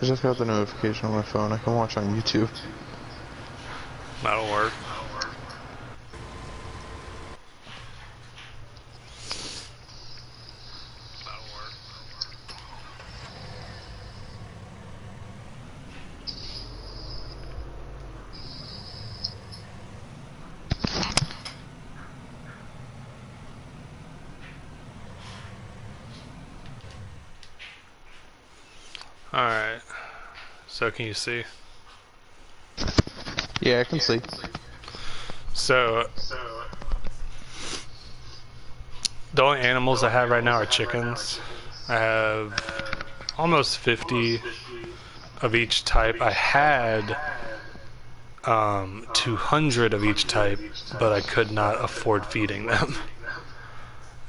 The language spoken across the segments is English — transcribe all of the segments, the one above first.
I just got the notification on my phone. I can watch on YouTube. That'll work. Alright, so can you see? Yeah, I can see. So, the only animals I have right now are chickens. I have almost 50 of each type. I had 200 of each type, but I could not afford feeding them.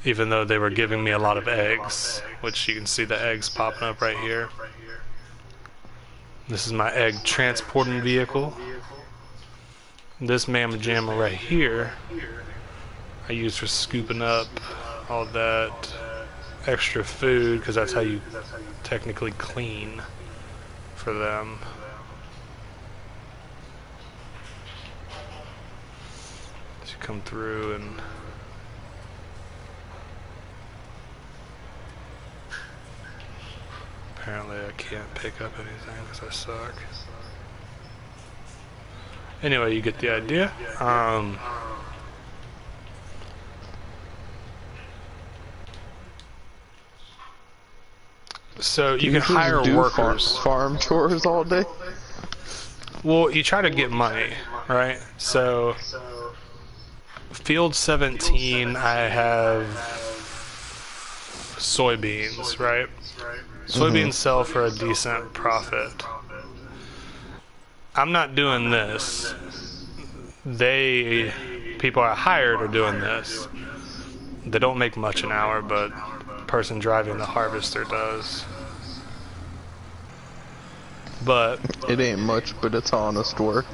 Even though they were giving me a lot of eggs, which you can see the eggs popping up right here. This is my egg transporting vehicle. This mamma jamma right here I use for scooping up all that extra food, because that's how you technically clean for them. So you come through and apparently I can't pick up anything because I suck. Anyway, you get the idea. So you can hire workers. Farm chores all day? Well, you try to get money, right? So, field 17, I have soybeans, right? Soybeans sell for a decent profit. I'm not doing this. People I hired are doing this. They don't make much an hour, but the person driving the harvester does. But it ain't much, but it's honest work.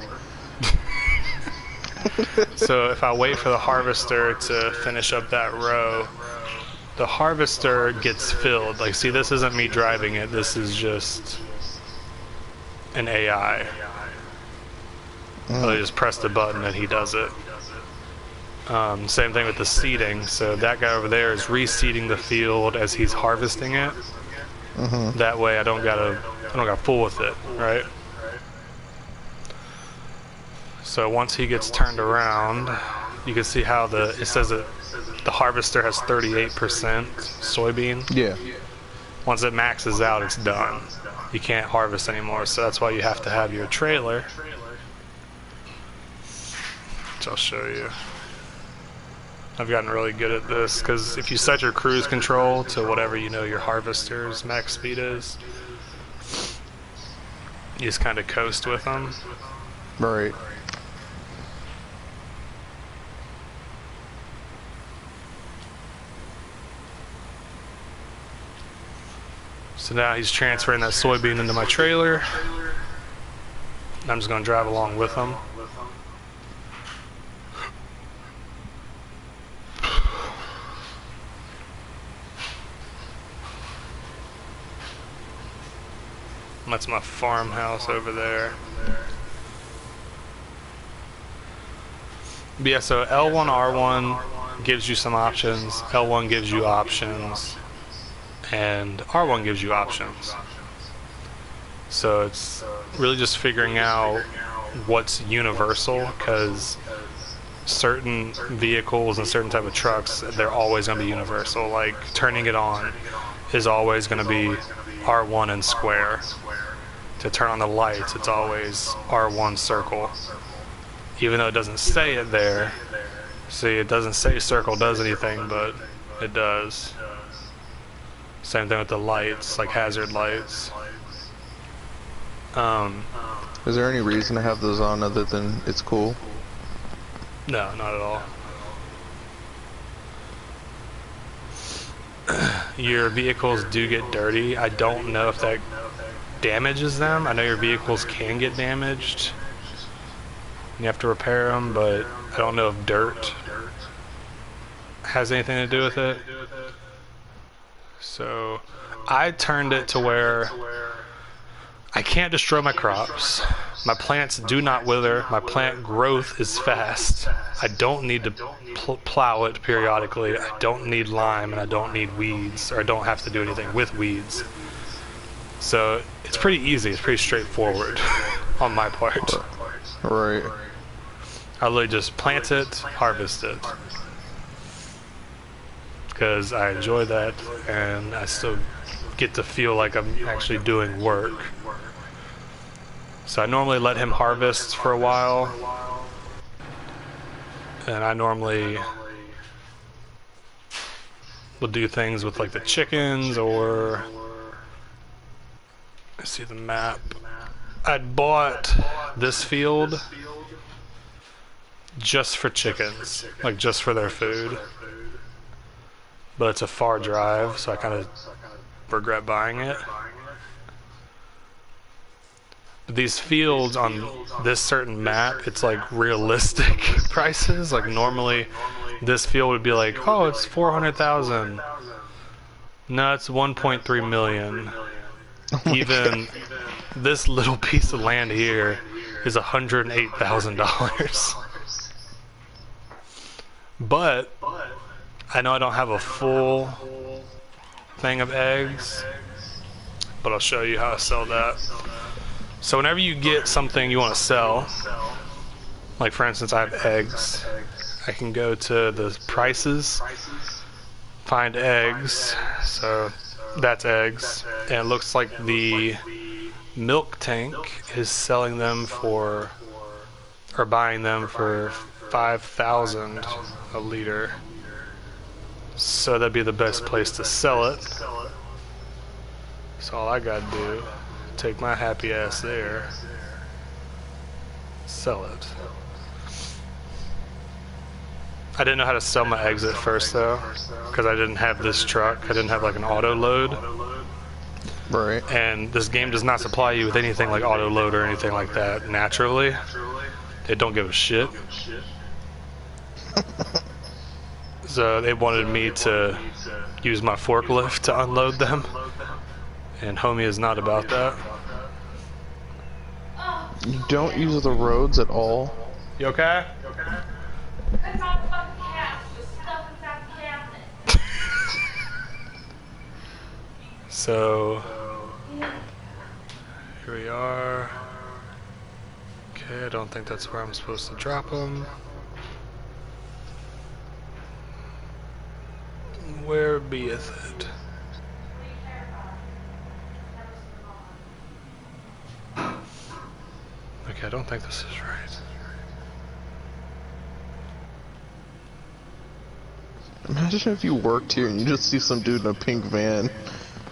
So if I wait for the harvester to finish up that row, the harvester gets filled. Like, see, this isn't me driving it. This is just an AI. I just press the button and he does it. Same thing with the seeding. So that guy over there is reseeding the field as he's harvesting it. That way I don't gotta fool with it, right? So once he gets turned around, you can see how it says that the harvester has 38% soybean. Yeah. Once it maxes out, it's done. You can't harvest anymore, so that's why you have to have your trailer, which I'll show you. I've gotten really good at this, because if you set your cruise control to whatever you know your harvester's max speed is, you just kind of coast with them. Right. So now he's transferring that soybean into my trailer. I'm just going to drive along with him. That's my farmhouse over there. But yeah, so L1, R1 gives you some options, L1 gives you options, and R1 gives you options. So it's really just figuring out what's universal, because certain vehicles and certain type of trucks, they're always going to be universal. Like turning it on is always going to be R1 and square. To turn on the lights, it's always R1 circle. Even though it doesn't say it there. See, it doesn't say circle does anything, but it does. Same thing with the lights, like hazard lights. Is there any reason to have those on other than it's cool? No, not at all. Your vehicles do get dirty. I don't know if that damages them. I know your vehicles can get damaged. You have to repair them, but I don't know if dirt has anything to do with it. So I turned it to where I can't destroy my crops. My plants do not wither. My plant growth is fast. I don't need to plow it periodically. I don't need lime, and I don't need weeds, or I don't have to do anything with weeds. So it's pretty easy. It's pretty straightforward on my part. Right. I literally just plant it, harvest it. Because I enjoy that, and I still get to feel like I'm actually doing work. So I normally let him harvest for a while, and I normally will do things with like the chickens, or I see the map. I'd bought this field just for chickens, like just for their food, but it's a far drive, so I kind of regret buying it. These fields on this certain map, it's like realistic prices. Like normally this field would be like, oh, it's 400,000. No, it's 1.3 million. Even this little piece of land here is $108,000. But I know I don't have a full thing of eggs, but I'll show you how I sell that. So whenever you get something you want to sell, like for instance I have eggs, I can go to the prices, find eggs, so that's eggs, and it looks like the milk tank is selling them for, or buying them for 5,000 a liter. So that'd be the best place to sell it. So all I gotta do, take my happy ass there, sell it. I didn't know how to sell my eggs at first though, because I didn't have this truck. I didn't have like an auto load. Right. And this game does not supply you with anything like auto load or anything like that naturally. They don't give a shit. So they wanted me to use my forklift to unload them, and homie is not about that. You don't use the roads at all? You okay? So here we are. Okay, I don't think that's where I'm supposed to drop them. Where beeth it? Okay, I don't think this is right. Imagine if you worked here and you just see some dude in a pink van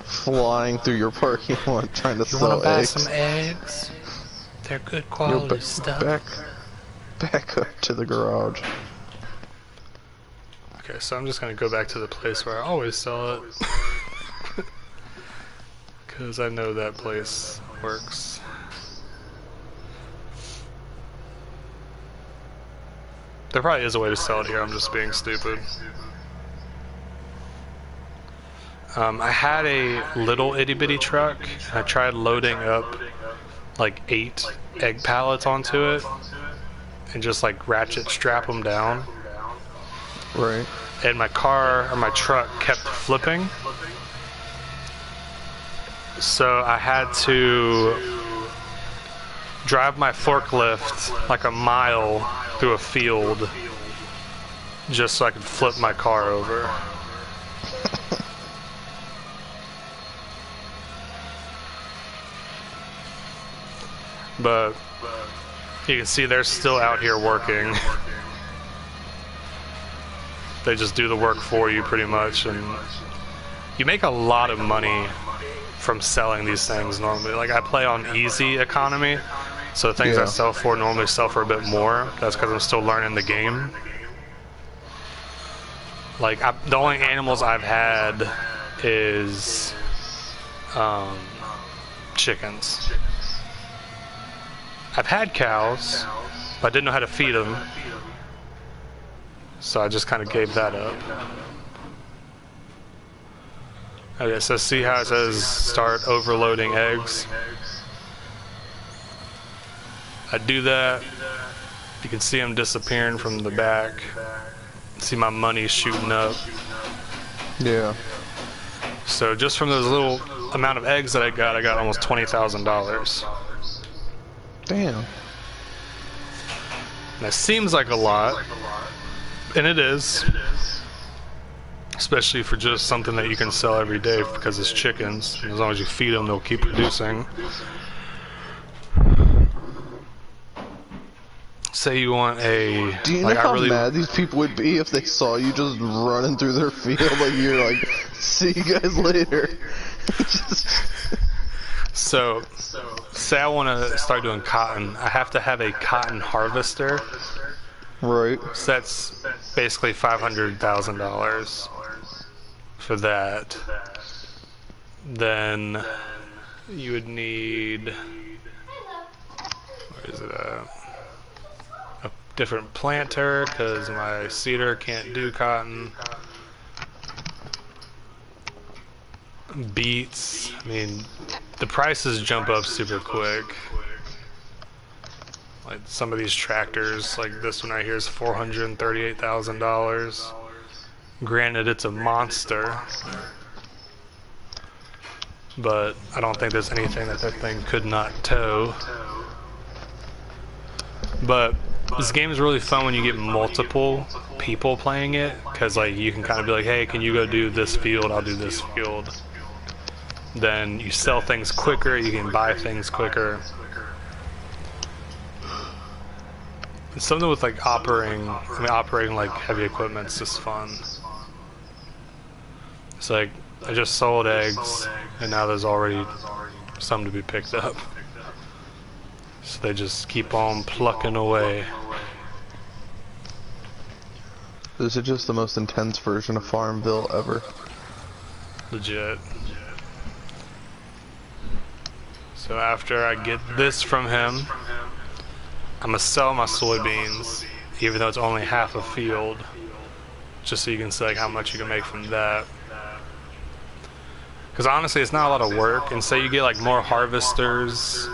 flying through your parking lot trying to sell eggs. You wanna buy some eggs? They're good quality stuff. Back up to the garage. Okay, so I'm just gonna go back to the place where I always sell it. Because I know that place works. There probably is a way to sell it here, I'm just being stupid. I had a little itty bitty truck, and I tried loading up like 8 egg pallets onto it and just like ratchet strap them down. Right. And my car, or my truck, kept flipping. So I had to drive my forklift like a mile through a field just so I could flip my car over. But you can see they're still out here working. They just do the work for you pretty much, and you make a lot of money from selling these things normally. Like I play on easy economy, so things I sell for normally sell for a bit more. That's because I'm still learning the game. Like the only animals I've had is chickens. I've had cows, but I didn't know how to feed them, so I just kind of gave that up. Okay, so see how it says start overloading eggs? I do that. You can see them disappearing from the back. See my money shooting up. Yeah. So just from those little amount of eggs that I got almost $20,000. Damn. That seems like a lot, and it is. Especially for just something that you can sell every day because it's chickens. And as long as you feed them, they'll keep producing. Say you want a... Do you know how mad these people would be if they saw you just running through their field like you're like, see you guys later? So, say I want to start doing cotton. I have to have a cotton harvester. Right. So that's basically $500,000 for that. Then you would need... Where is it at? A different planter, because my seeder can't do cotton. Beets. I mean, the prices jump up super quick. Like some of these tractors, like this one right here, is $438,000. Granted, it's a monster, but I don't think there's anything that thing could not tow. But this game is really fun when you get multiple people playing it, because like you can kind of be like, hey, can you go do this field? I'll do this field. Then you sell things quicker, you can buy things quicker. It's something with like operating like heavy equipment's just fun. It's like I just sold eggs and now there's already some to be picked up. So they just keep on plucking away. This is just the most intense version of Farmville ever. Legit. So after I get this from him, I'm gonna sell my soybeans, even though it's only half a field, just so you can see like how much you can make from that. Because honestly, it's not a lot of work, and say you get like more harvesters,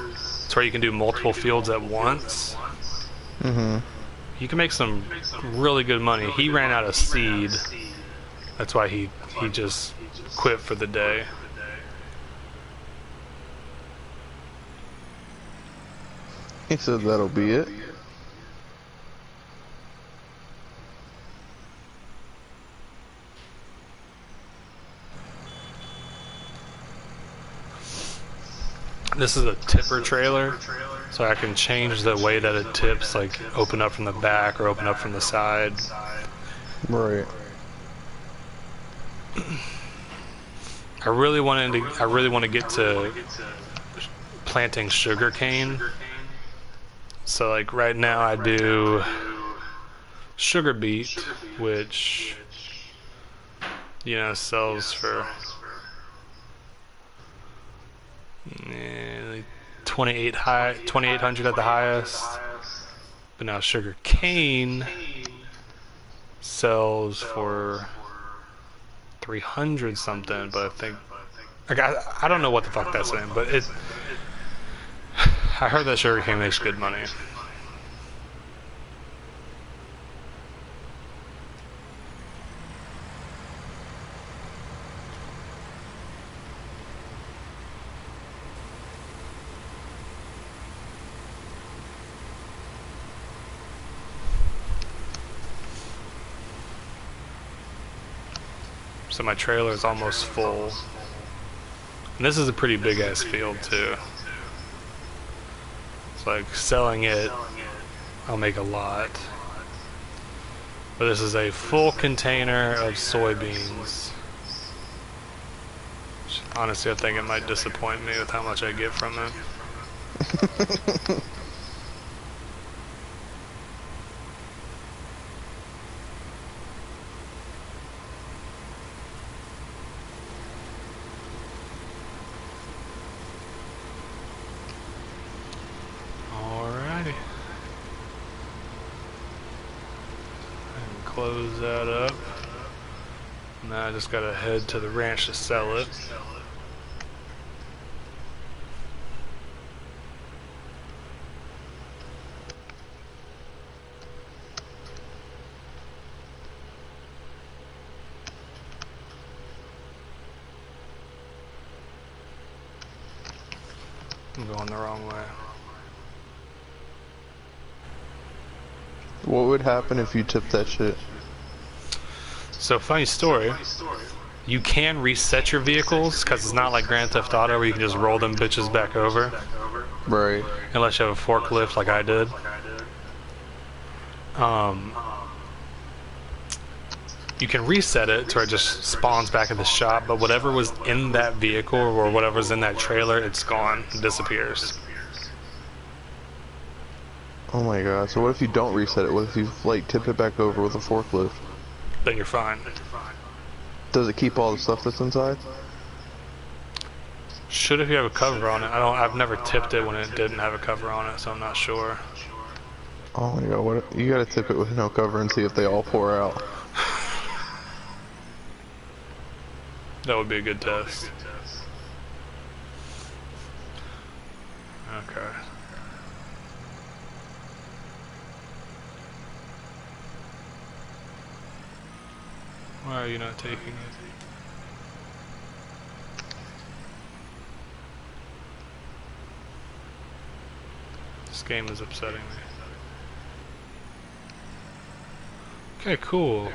to where you can do multiple fields at once. You can make some really good money. He ran out of seed. That's why he just quit for the day. He said that'll be it. This is a tipper trailer, so I can change the way that it tips, like open up from the back or open up from the side. Right. I really want to get to planting sugar cane. So like right now I do sugar beet, which sells for like 2,800 at the highest. But now sugar cane sells for 300 something, but I think I don't know what the fuck that's in, but I heard that sugar cane makes good money. So my trailer is almost full. And this is a pretty big ass field too. It's like selling it, I'll make a lot. But this is a full container of soybeans. Honestly, I think it might disappoint me with how much I get from it. Close that up. Now I just gotta head to the ranch to sell it. I'm going the wrong way. What would happen if you tipped that shit? So, funny story. You can reset your vehicles, because it's not like Grand Theft Auto where you can just roll them bitches back over. Right. Unless you have a forklift like I did. You can reset it to where it just spawns back at the shop, but whatever was in that vehicle or whatever's in that trailer, it's gone. It disappears. Oh my god, so what if you don't reset it? What if you, like, tip it back over with a forklift? Then you're fine. Does it keep all the stuff that's inside? Should if you have a cover on it. I've never tipped it when it didn't have a cover on it, so I'm not sure. Oh my god, what, you gotta tip it with no cover and see if they all pour out. That would be a good test. Okay. Why are you not taking it? This game is upsetting me. Okay, cool.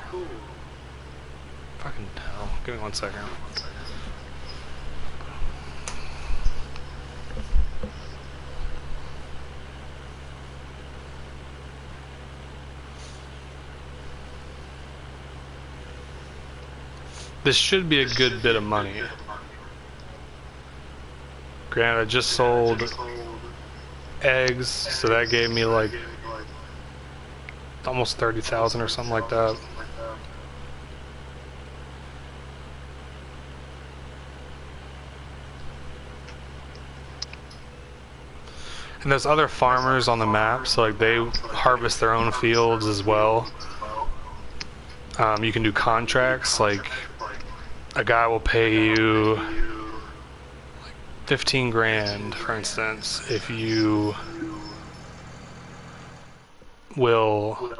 Fucking hell. Give me 1 second. This should be a good bit of money. Granted, I just sold eggs, so that gave me like almost 30,000 or something like that. And there's other farmers on the map, so like they harvest their own fields as well. You can do contracts, like a guy will pay you like 15 grand, for instance, if you will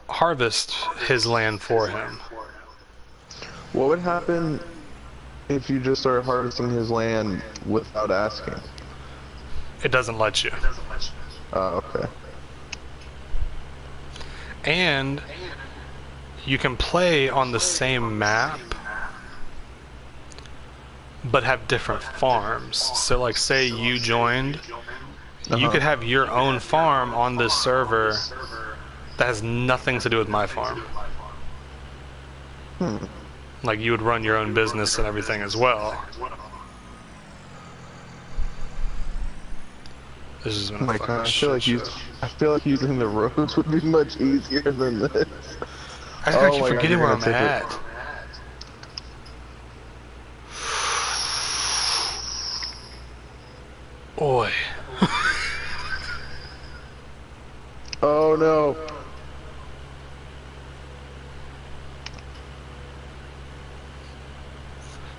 harvest his land for him. What would happen if you just started harvesting his land without asking? It doesn't let you. Oh, okay. And you can play on the same map, but have different farms. So like say you joined, you could have your own farm on this server that has nothing to do with my farm. Like you would run your own business and everything as well. This is gonna fucking I feel like using the roads would be much easier than this. I keep forgetting where I'm at. Oi. Oh no.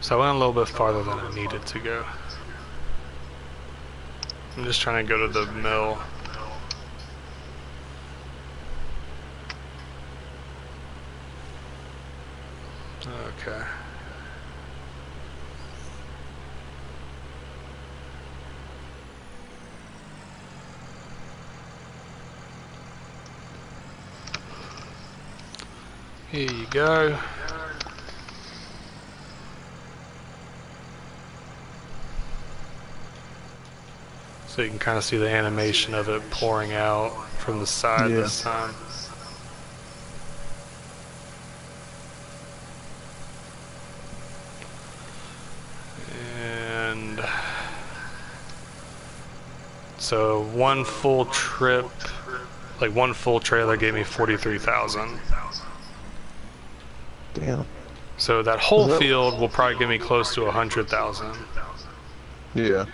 So I went a little bit farther than I needed to go. I'm just trying to go to the mill. Okay. Here you go. So you can kind of see the animation of it pouring out from the side this time. And so one full trip, like one full trailer gave me 43,000. Damn. So that whole field will probably give me close to 100,000. Yeah.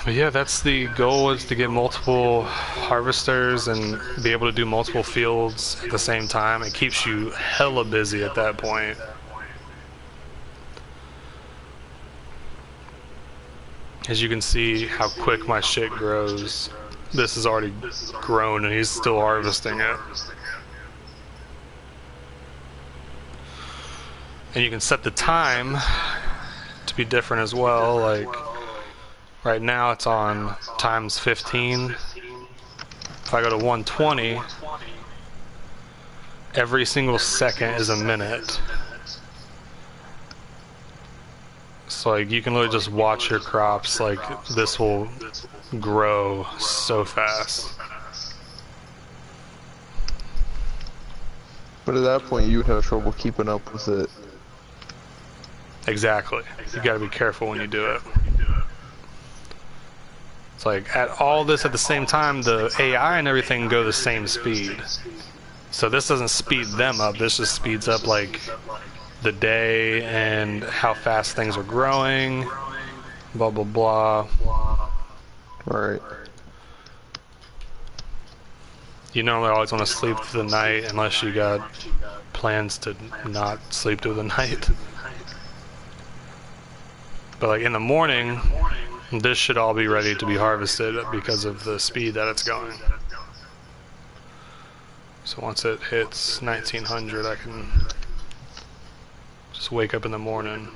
But yeah, that's the goal, is to get multiple harvesters and be able to do multiple fields at the same time. It keeps you hella busy at that point. As you can see how quick my shit grows. This is already grown and he's still harvesting it. And you can set the time to be different as well. Like right now it's on times 15. If I go to 120, every single second is a minute. So like you can literally just watch your crops, like this will grow so fast. But at that point, you would have trouble keeping up with it. Exactly. You gotta be careful when you do it. It's like at all this at the same time, the AI and everything go the same speed. So this doesn't speed them up, this just speeds up like the day and how fast things are growing, blah blah blah. Right. You normally always want to sleep through the night unless you got plans to not sleep through the night. But like in the morning, this should all be ready to be harvested because of the speed that it's going. So once it hits 1900, I can just wake up in the morning.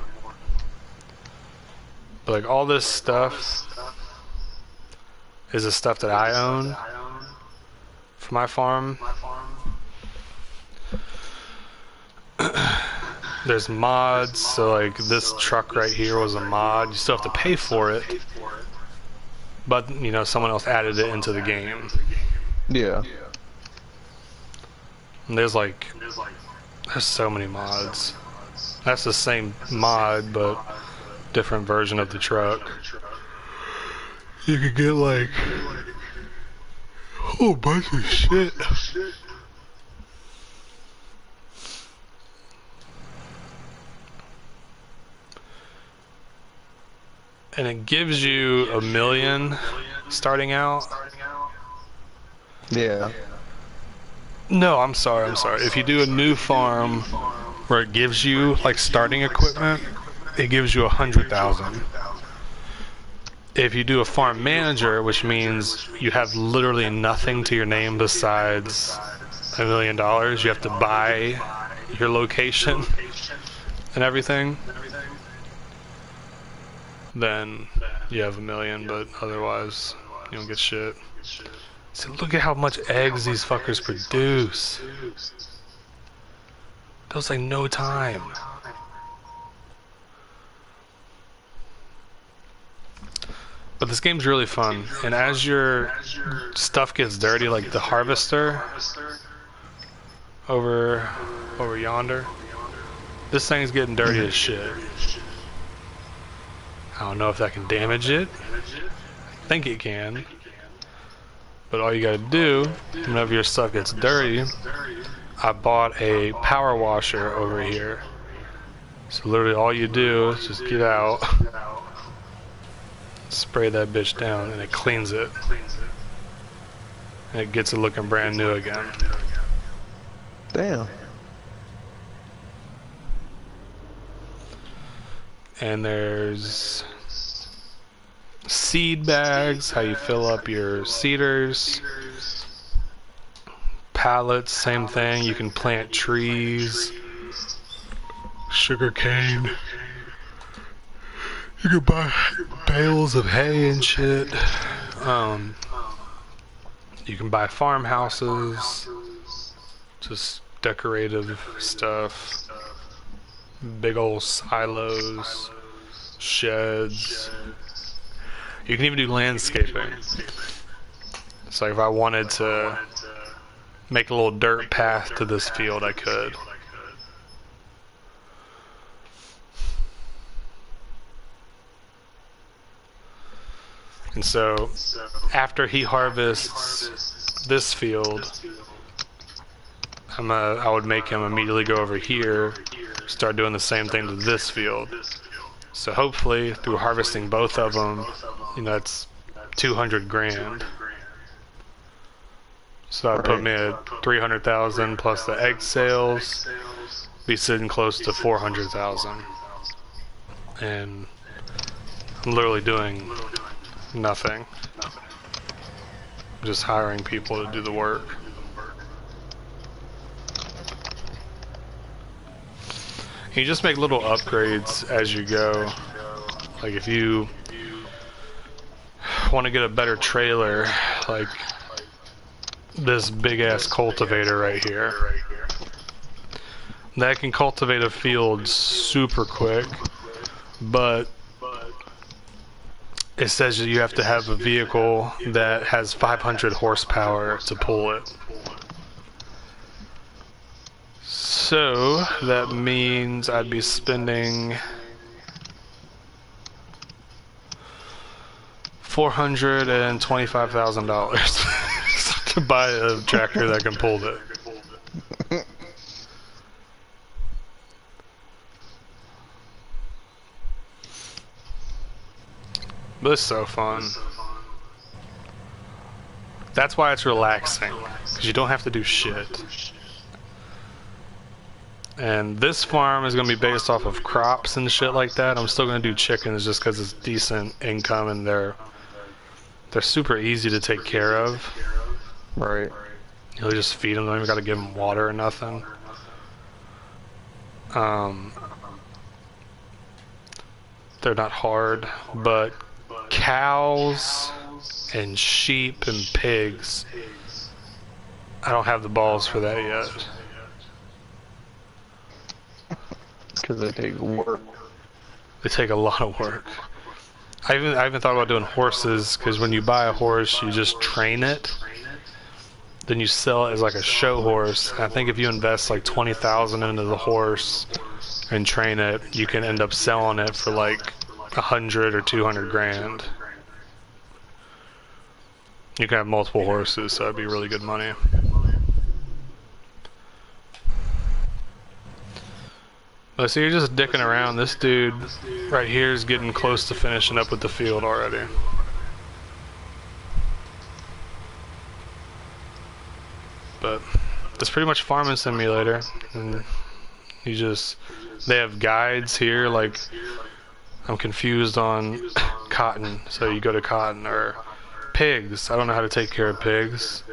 But like all this stuff is the stuff that I own for my farm. There's mods, so like this truck right here was a mod. You still have to pay for it, but you know someone else added it into the game. Yeah. And there's so many mods. That's the same mod, but different version of the truck. You could get like a whole bunch of shit. And it gives you $1 million starting out. Yeah. No, I'm sorry. If you do a new farm where it gives you like starting equipment, it gives you 100,000. If you do a farm manager, which means you have literally nothing to your name besides $1 million, you have to buy your location and everything, then you have $1 million, but otherwise you don't get shit. So look at how much eggs these fuckers produce. That was like no time. But this game's really fun, and as your stuff gets dirty, like the harvester over yonder, this thing's getting dirty as shit. I don't know if that can damage it. I think it can. But all you gotta do, whenever your stuff gets dirty, I bought a power washer over here. So literally all you do is just get out, spray that bitch down, and it cleans it. And it gets it looking brand new again. Damn. And there's seed bags, how you fill up your seeders. Pallets, same thing. You can plant trees, sugar cane. You can buy bales of hay and shit. You can buy farmhouses, just decorative stuff. Big old silos, sheds. You can even do landscaping. So if I wanted to make a little dirt path to this field, I could. And so after he harvests this field, I would make him immediately go over here, start doing the same thing to this field. So hopefully through harvesting both of them, you know, that's 200 grand. So that would put me at 300,000 plus the egg sales, be sitting close to 400,000. And I'm literally doing nothing. I'm just hiring people to do the work. You just make little upgrades as you go. Like if you want to get a better trailer, like this big ass cultivator right here, that can cultivate a field super quick, but it says that you have to have a vehicle that has 500 horsepower to pull it. So that means I'd be spending $425,000 to buy a tractor that can pull it. But it's so fun. That's why it's relaxing, because you don't have to do shit. And this farm is going to be based off of crops and shit like that. I'm still going to do chickens just because it's decent income and they're super easy to take care of. Right. You'll just feed them. Don't even got to give them water or nothing. They're not hard, but cows and sheep and pigs, I don't have the balls for that yet. Because they take work. They take a lot of work. I even thought about doing horses, because when you buy a horse, you just train it. Then you sell it as like a show horse. And I think if you invest like $20,000 into the horse and train it, you can end up selling it for like 100 or 200 grand. You can have multiple horses, so that'd be really good money. But so you're just dicking around. This dude right here is getting close to finishing up with the field already. But it's pretty much farming simulator. And you just, they have guides here, like I'm confused on cotton, so you go to cotton, or pigs. I don't know how to take care of pigs,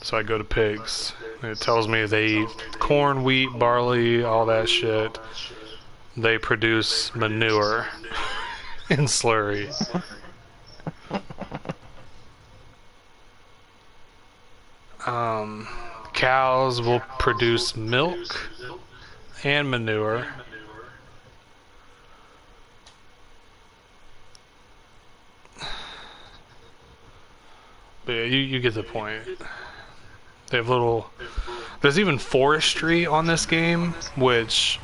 so I go to pigs. It tells me they eat corn, wheat, barley, all that shit. They produce manure and slurry. Cows will produce milk and manure. But yeah, you get the point. They have little... There's even forestry on this game, which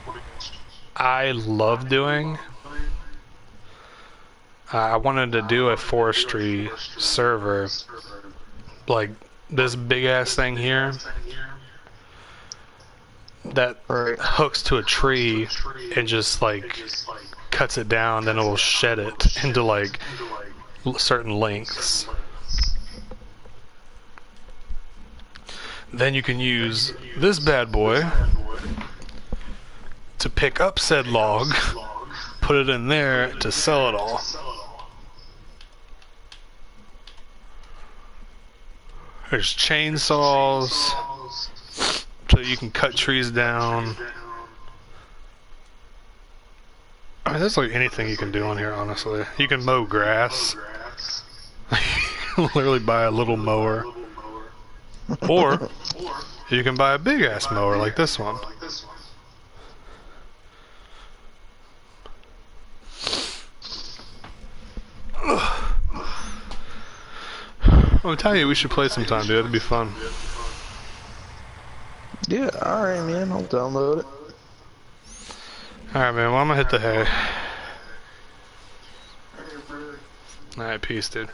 I love doing. I wanted to do a forestry server, like this big ass thing here that hooks to a tree and just like cuts it down, then it will shed it into like certain lengths. Then you can use this bad boy to pick up said log, put it in there to sell it all. There's chainsaws, so you can cut trees down. I mean, there's like anything you can do on here, honestly. You can mow grass. Literally buy a little mower. Or you can buy a big ass mower like this one. I'll tell you, we should play sometime, dude. It'd be fun. Yeah, alright, man. I'll download it. Alright, man. Well, I'm gonna hit the hay. Alright, peace, dude.